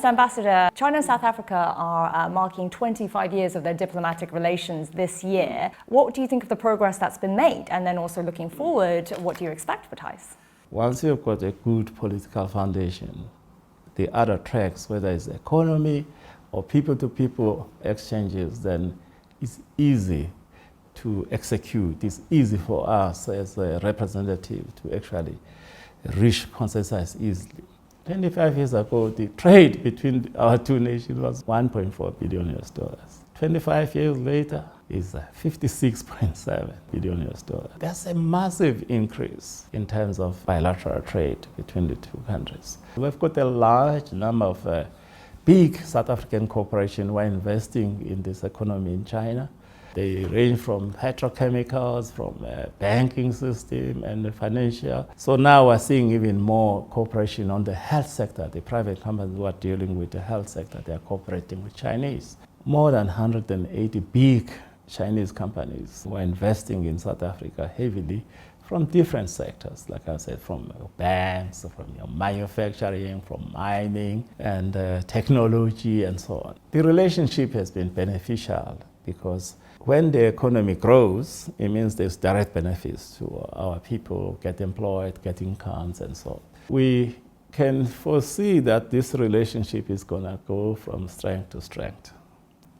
Mr. Ambassador, China and South Africa are marking 25 years of their diplomatic relations this year. What do you think of the progress that's been made? And then also looking forward, what do you expect for ties? Once you've got a good political foundation, the other tracks, whether it's economy or people-to-people exchanges, then it's easy to execute. It's easy for us as a representative to actually reach consensus easily. 25 years ago, the trade between our two nations was $1.4 billion. 25 years later, is $56.7 billion. That's a massive increase in terms of bilateral trade between the two countries. We've got a large number of big South African corporations who are investing in this economy in China. They range from petrochemicals, from banking system and the financial. So now we're seeing even more cooperation on the health sector. The private companies who are dealing with the health sector, they are cooperating with Chinese. More than 180 big Chinese companies who are investing in South Africa heavily from different sectors, like I said, from banks, from manufacturing, from mining, and technology, and so on. The relationship has been beneficial because when the economy grows, it means there's direct benefits to our people, get employed, get incomes, and so on. We can foresee that this relationship is going to go from strength to strength.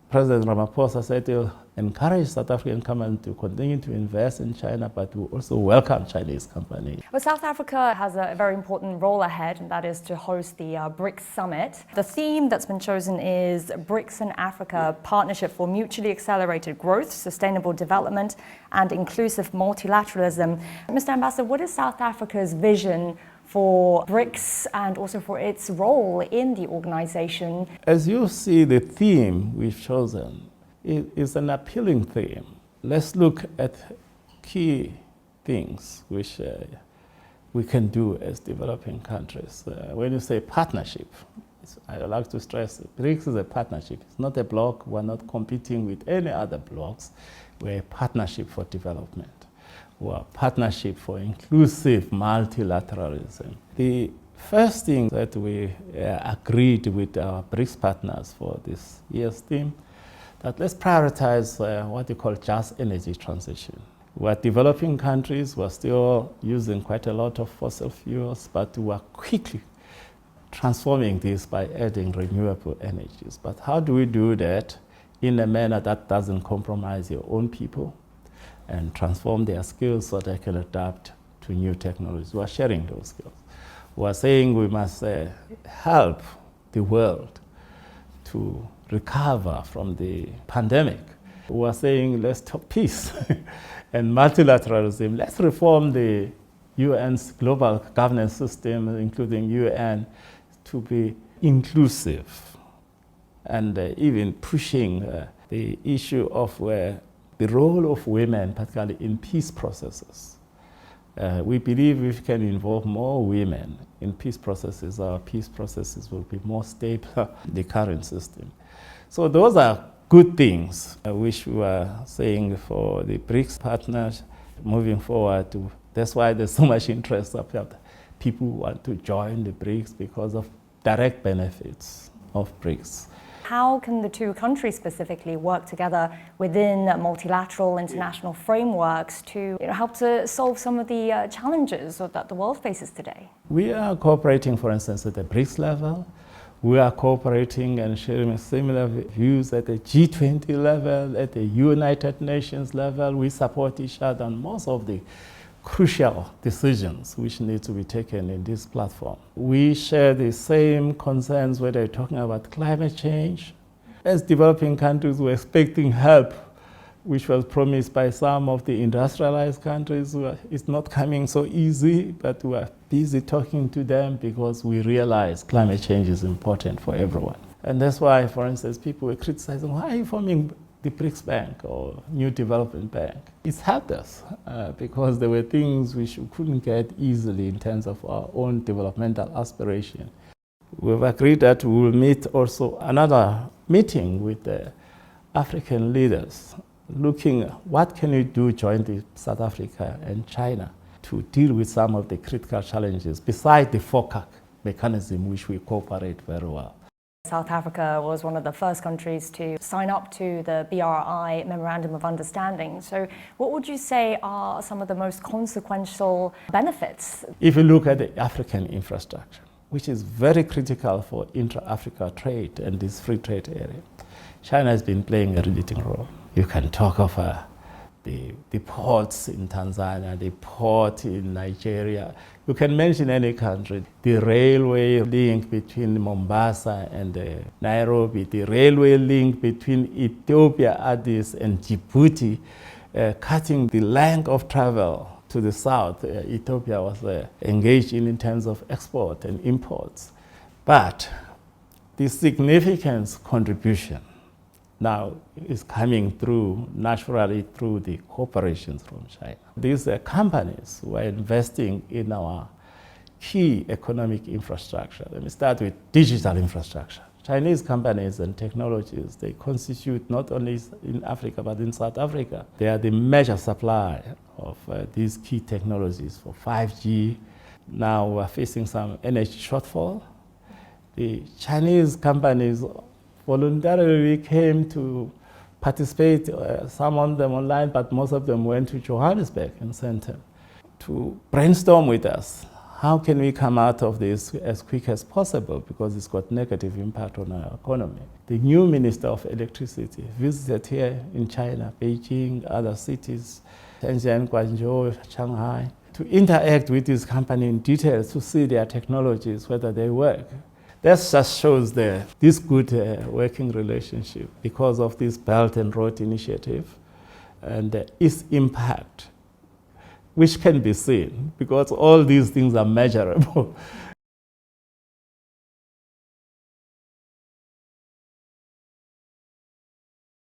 President Ramaphosa said to encourage South African companies to continue to invest in China, but to also welcome Chinese companies. Well, South Africa has a very important role ahead, and that is to host the BRICS Summit. The theme that's been chosen is BRICS and Africa, Partnership for Mutually Accelerated Growth, Sustainable Development, and Inclusive Multilateralism. Mr. Ambassador, what is South Africa's vision for BRICS and also for its role in the organization? As you see, the theme we've chosen is an appealing theme. Let's look at key things which we can do as developing countries. When you say partnership, I like to stress that BRICS is a partnership. It's not a bloc. We're not competing with any other blocs. We're a partnership for development. We're a partnership for inclusive multilateralism. The first thing that we agreed with our BRICS partners for this year's theme, that let's prioritize what we call just energy transition. We're developing countries, we're still using quite a lot of fossil fuels, but we're quickly transforming this by adding renewable energies. But how do we do that in a manner that doesn't compromise your own people and transform their skills so they can adapt to new technologies? We're sharing those skills. We're saying we must help the world to recover from the pandemic. We're saying let's talk peace and multilateralism. Let's reform the UN's global governance system, including UN, to be inclusive and even pushing the issue of the role of women, particularly in peace processes. We believe if we can involve more women in peace processes, our peace processes will be more stable than the current system. So those are good things which we are saying for the BRICS partners moving forward. That's why there's so much interest of people who want to join the BRICS because of direct benefits of BRICS. How can the two countries specifically work together within multilateral international frameworks to help to solve some of the challenges that the world faces today? We are cooperating, for instance, at the BRICS level. We are cooperating and sharing similar views at the G20 level, at the United Nations level. We support each other on most of the crucial decisions which need to be taken in this platform. We share the same concerns whether you're talking about climate change. As developing countries, we're expecting help, which was promised by some of the industrialized countries. It's not coming so easy, but we're busy talking to them because we realize climate change is important for everyone. And that's why, for instance, people were criticizing, why are you forming the BRICS Bank or New Development Bank? It's helped us because there were things which we couldn't get easily in terms of our own developmental aspiration. We've agreed that we will meet also another meeting with the African leaders, looking what can we do jointly, South Africa and China, to deal with some of the critical challenges besides the FOCAC mechanism, which we cooperate very well. South Africa was one of the first countries to sign up to the BRI Memorandum of Understanding. So what would you say are some of the most consequential benefits? If you look at the African infrastructure, which is very critical for intra-Africa trade and this free trade area, China has been playing a leading role. You can talk of the ports in Tanzania, the port in Nigeria. You can mention any country. The railway link between Mombasa and Nairobi, the railway link between Ethiopia, Addis, and Djibouti, cutting the length of travel to the south. Ethiopia was engaged in terms of export and imports. But the significant contribution now is coming through, naturally, through the corporations from China. These companies who are investing in our key economic infrastructure. Let me start with digital infrastructure. Chinese companies and technologies, they constitute not only in Africa, but in South Africa. They are the major supplier of these key technologies for 5G. Now we're facing some energy shortfall. The Chinese companies voluntarily came to participate, some of them online, but most of them went to Johannesburg and Center to brainstorm with us. How can we come out of this as quick as possible, because it's got negative impact on our economy. The new Minister of Electricity visited here in China, Beijing, other cities, Shenzhen, Guangzhou, Shanghai, to interact with this company in detail to see their technologies, whether they work. That just shows this good working relationship because of this Belt and Road Initiative and its impact, which can be seen because all these things are measurable.